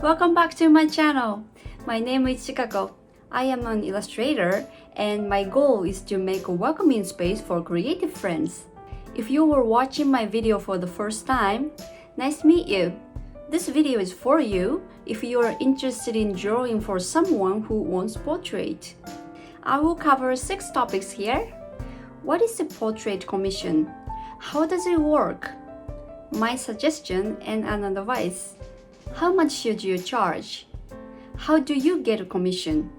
Welcome back to my channel. My name is Chikako. I am an illustrator and my goal is to make a welcoming space for creative friends. If you were watching my video for the first time, nice to meet you. This video is for you if you are interested in drawing for someone who wants portrait. I will cover 6 topics here. What is a portrait commission? How does it work? My suggestion and an advice. How much should you charge? How do you get a commission?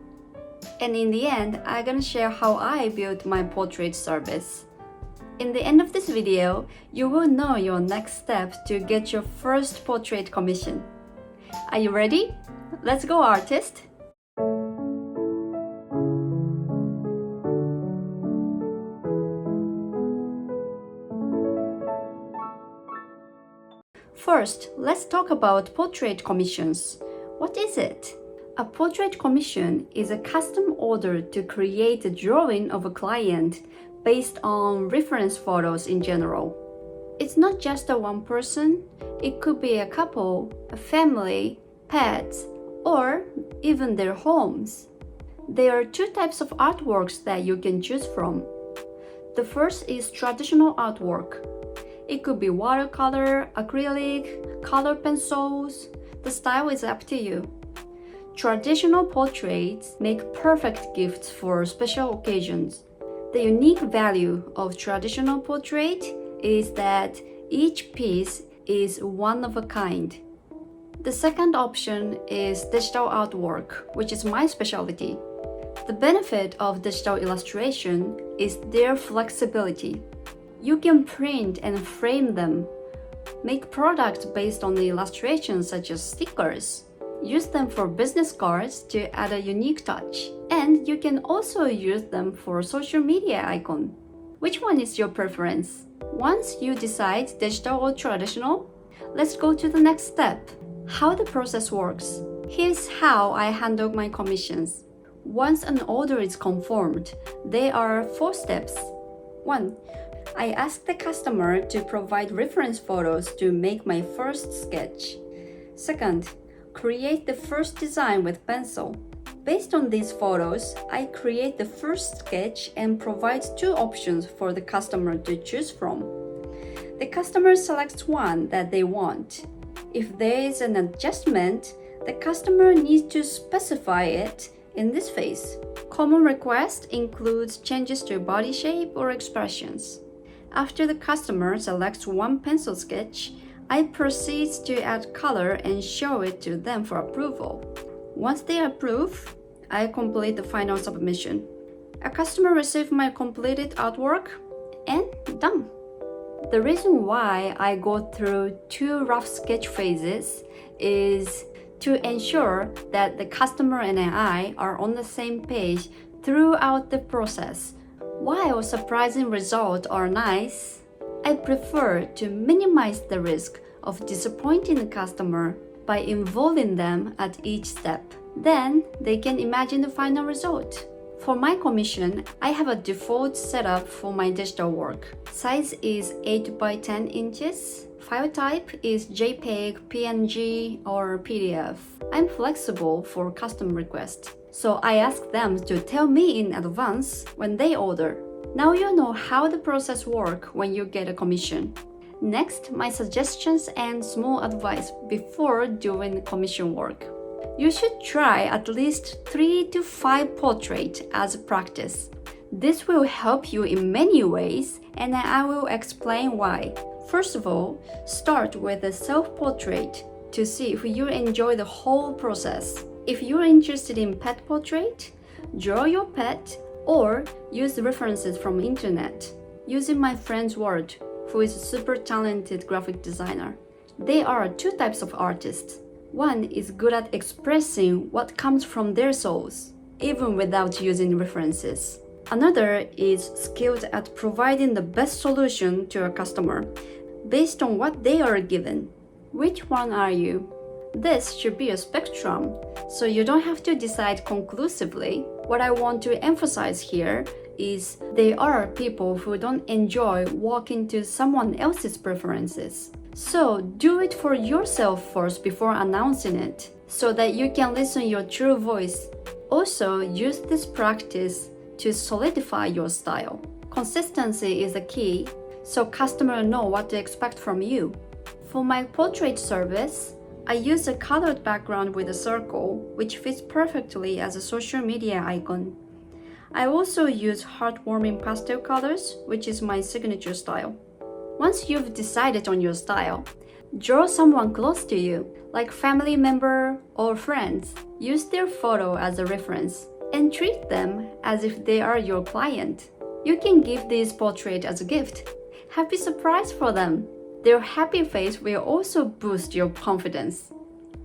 And in the end, I'm gonna share how I built my portrait service. In the end of this video, you will know your next steps to get your first portrait commission. Are you ready? Let's go, artist! First, let's talk about portrait commissions. What is it? A portrait commission is a custom order to create a drawing of a client based on reference photos in general. It's not just a one person, it could be a couple, a family, pets, or even their homes. There are 2 types of artworks that you can choose from. The first is traditional artwork. It could be watercolor, acrylic, color pencils. The style is up to you. Traditional portraits make perfect gifts for special occasions. The unique value of traditional portrait is that each piece is one of a kind. The second option is digital artwork, which is my specialty. The benefit of digital illustration is their flexibility. You can print and frame them, make products based on the illustrations such as stickers, use them for business cards to add a unique touch, and you can also use them for social media icon. Which one is your preference? Once you decide digital or traditional, let's go to the next step, how the process works. Here's how I handle my commissions. Once an order is confirmed, there are 4 steps. 1. I ask the customer to provide reference photos to make my first sketch. Second, create the first design with pencil. Based on these photos, I create the first sketch and provide 2 options for the customer to choose from. The customer selects one that they want. If there is an adjustment, the customer needs to specify it in this phase. Common request includes changes to body shape or expressions. After the customer selects one pencil sketch, I proceed to add color and show it to them for approval. Once they approve, I complete the final submission. A customer receives my completed artwork and done. The reason why I go through 2 rough sketch phases is to ensure that the customer and I are on the same page throughout the process. While surprising results are nice, I prefer to minimize the risk of disappointing the customer by involving them at each step. Then they can imagine the final result. For my commission, I have a default setup for my digital work. Size is 8 by 10 inches. File type is JPEG, PNG, or PDF. I'm flexible for custom requests, so I ask them to tell me in advance when they order. Now you know how the process works when you get a commission. Next, my suggestions and small advice before doing commission work. You should try at least 3 to 5 portraits as a practice. This will help you in many ways, and I will explain why. First of all, start with a self-portrait to see if you enjoy the whole process. If you're interested in pet portrait, draw your pet or use references from internet. Using my friend's word, who is a super talented graphic designer. There are 2 types of artists. One is good at expressing what comes from their souls, even without using references. Another is skilled at providing the best solution to a customer based on what they are given. Which one are you? This should be a spectrum, so you don't have to decide conclusively. What I want to emphasize here is there are people who don't enjoy walking to someone else's preferences. So do it for yourself first before announcing it, so that you can listen your true voice. Also, use this practice to solidify your style. Consistency is the key, so customers know what to expect from you. For my portrait service, I use a colored background with a circle, which fits perfectly as a social media icon. I also use heartwarming pastel colors, which is my signature style. Once you've decided on your style, draw someone close to you, like family member or friends. Use their photo as a reference and treat them as if they are your client. You can give this portrait as a gift. Happy surprise for them. Their happy face will also boost your confidence.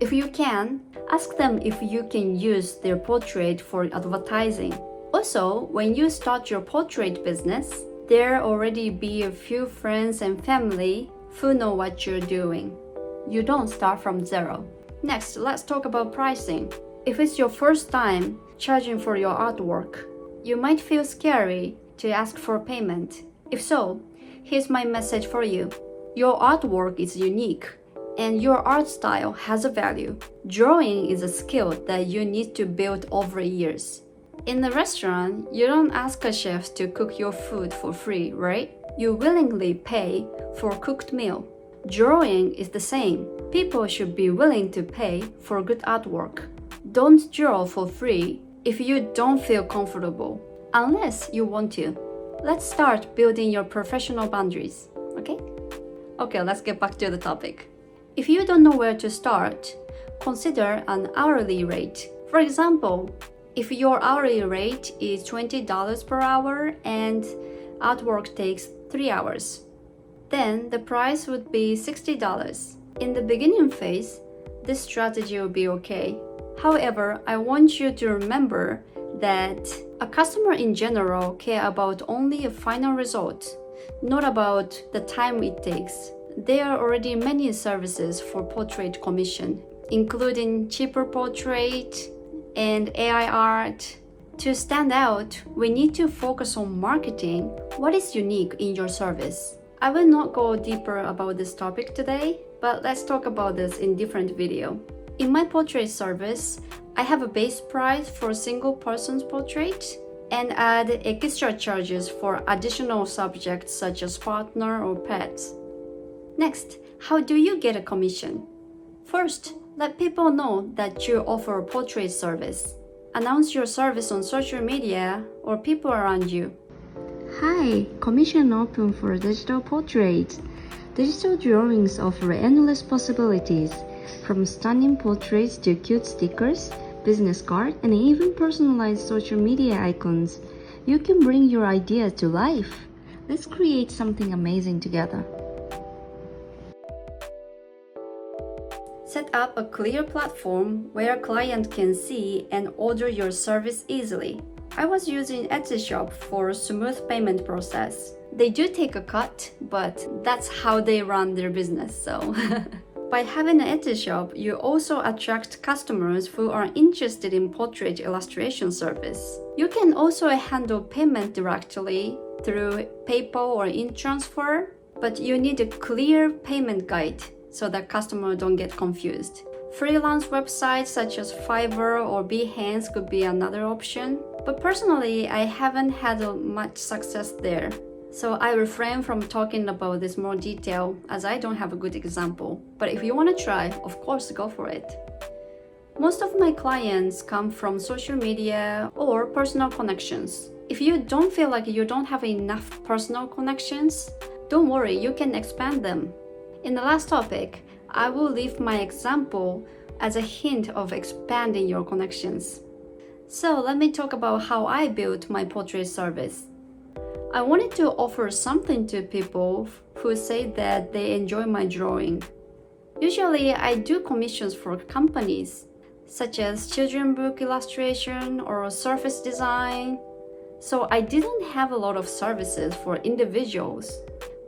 If you can, ask them if you can use their portrait for advertising. Also, when you start your portrait business, there already be a few friends and family who know what you're doing. You don't start from zero. Next, let's talk about pricing. If it's your first time charging for your artwork, you might feel scary to ask for payment. If so, here's my message for you. Your artwork is unique, and your art style has a value. Drawing is a skill that you need to build over years. In a restaurant, you don't ask a chef to cook your food for free, right? You willingly pay for a cooked meal. Drawing is the same. People should be willing to pay for good artwork. Don't draw for free if you don't feel comfortable, unless you want to. Let's start building your professional boundaries, okay? Okay, let's get back to the topic. If you don't know where to start, consider an hourly rate. For example, if your hourly rate is $20 per hour and artwork takes 3 hours, then the price would be $60. In the beginning phase, this strategy will be okay. However, I want you to remember that a customer in general care about only a final result, not about the time it takes. There are already many services for portrait commission, including cheaper portrait and AI art. To stand out, we need to focus on marketing what is unique in your service. I will not go deeper about this topic today, but let's talk about this in different video. In my portrait service, I have a base price for a single person's portrait and add extra charges for additional subjects such as partner or pets. Next, how do you get a commission? First, let people know that you offer a portrait service. Announce your service on social media or people around you. Hi, commission open for digital portraits. Digital drawings offer endless possibilities, from stunning portraits to cute stickers, business cards, and even personalized social media icons. You can bring your idea to life. Let's create something amazing together. Set up a clear platform where a client can see and order your service easily. I was using Etsy Shop for a smooth payment process. They do take a cut, but that's how they run their business, so. By having an Etsy shop, you also attract customers who are interested in portrait illustration service. You can also handle payment directly through PayPal or e-transfer, but you need a clear payment guide so that customers don't get confused. Freelance websites such as Fiverr or Behance could be another option, but personally, I haven't had much success there. So I refrain from talking about this more detail as I don't have a good example. But if you want to try, of course, go for it. Most of my clients come from social media or personal connections. If you don't feel like you don't have enough personal connections, don't worry, you can expand them. In the last topic, I will leave my example as a hint of expanding your connections. So let me talk about how I built my portrait service. I wanted to offer something to people who say that they enjoy my drawing. Usually, I do commissions for companies, such as children's book illustration or surface design. So I didn't have a lot of services for individuals.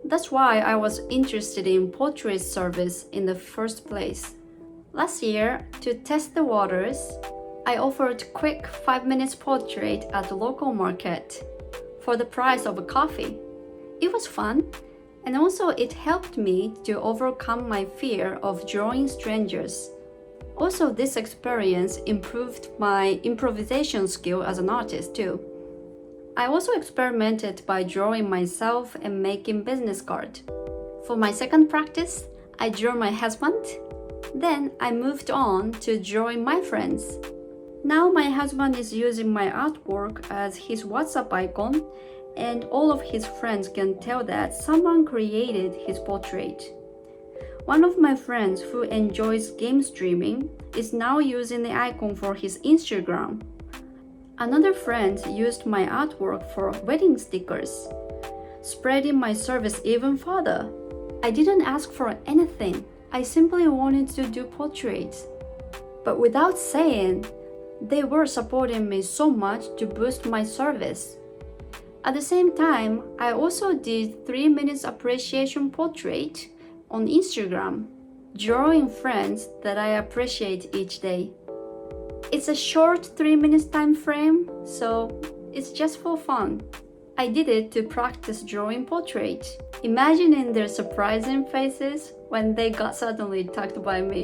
That's why I was interested in portrait service in the first place. Last year, to test the waters, I offered quick 5 minutes portrait at the local market for the price of a coffee. It was fun, And also it helped me to overcome my fear of drawing strangers. Also, this experience improved my improvisation skill as an artist too. I also experimented by drawing myself and making business cards. For my second practice, I drew my husband. Then I moved on to drawing my friends. Now my husband is using my artwork as his WhatsApp icon, and all of his friends can tell that someone created his portrait. One of my friends who enjoys game streaming is now using the icon for his Instagram. Another friend used my artwork for wedding stickers, spreading my service even further. I didn't ask for anything. I simply wanted to do portraits. But without saying, they were supporting me so much to boost my service. At the same time, I also did 3 minutes appreciation portrait on Instagram, drawing friends that I appreciate each day. It's a short 3 minutes time frame, so it's just for fun. I did it to practice drawing portraits, imagining their surprising faces when they got suddenly tagged by me.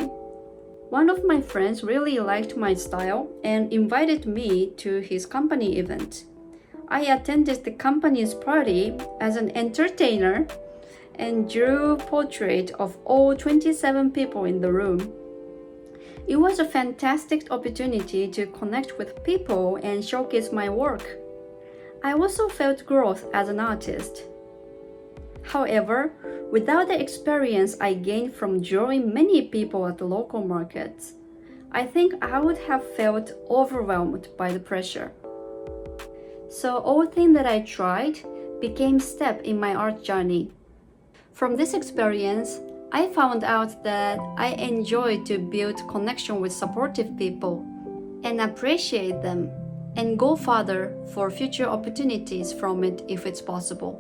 One of my friends really liked my style and invited me to his company event. I attended the company's party as an entertainer and drew a portrait of all 27 people in the room. It was a fantastic opportunity to connect with people and showcase my work. I also felt growth as an artist. However, without the experience I gained from drawing many people at the local markets, I think I would have felt overwhelmed by the pressure. So all things that I tried became step in my art journey. From this experience, I found out that I enjoy to build connection with supportive people and appreciate them and go further for future opportunities from it if it's possible.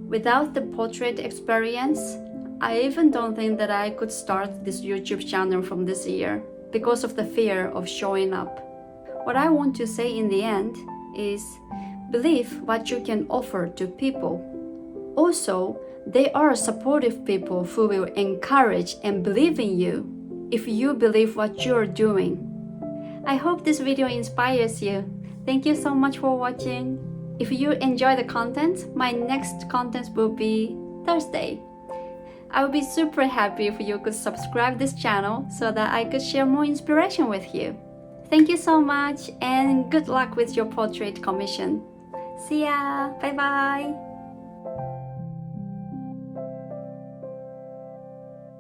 Without the portrait experience, I even don't think that I could start this YouTube channel from this year because of the fear of showing up. What I want to say in the end is believe what you can offer to people. Also, they are supportive people who will encourage and believe in you if you believe what you're doing. I hope this video inspires you. Thank you so much for watching. If you enjoy the content, my next content will be Thursday. I would be super happy if you could subscribe this channel so that I could share more inspiration with you. Thank you so much and good luck with your portrait commission. See ya! Bye bye!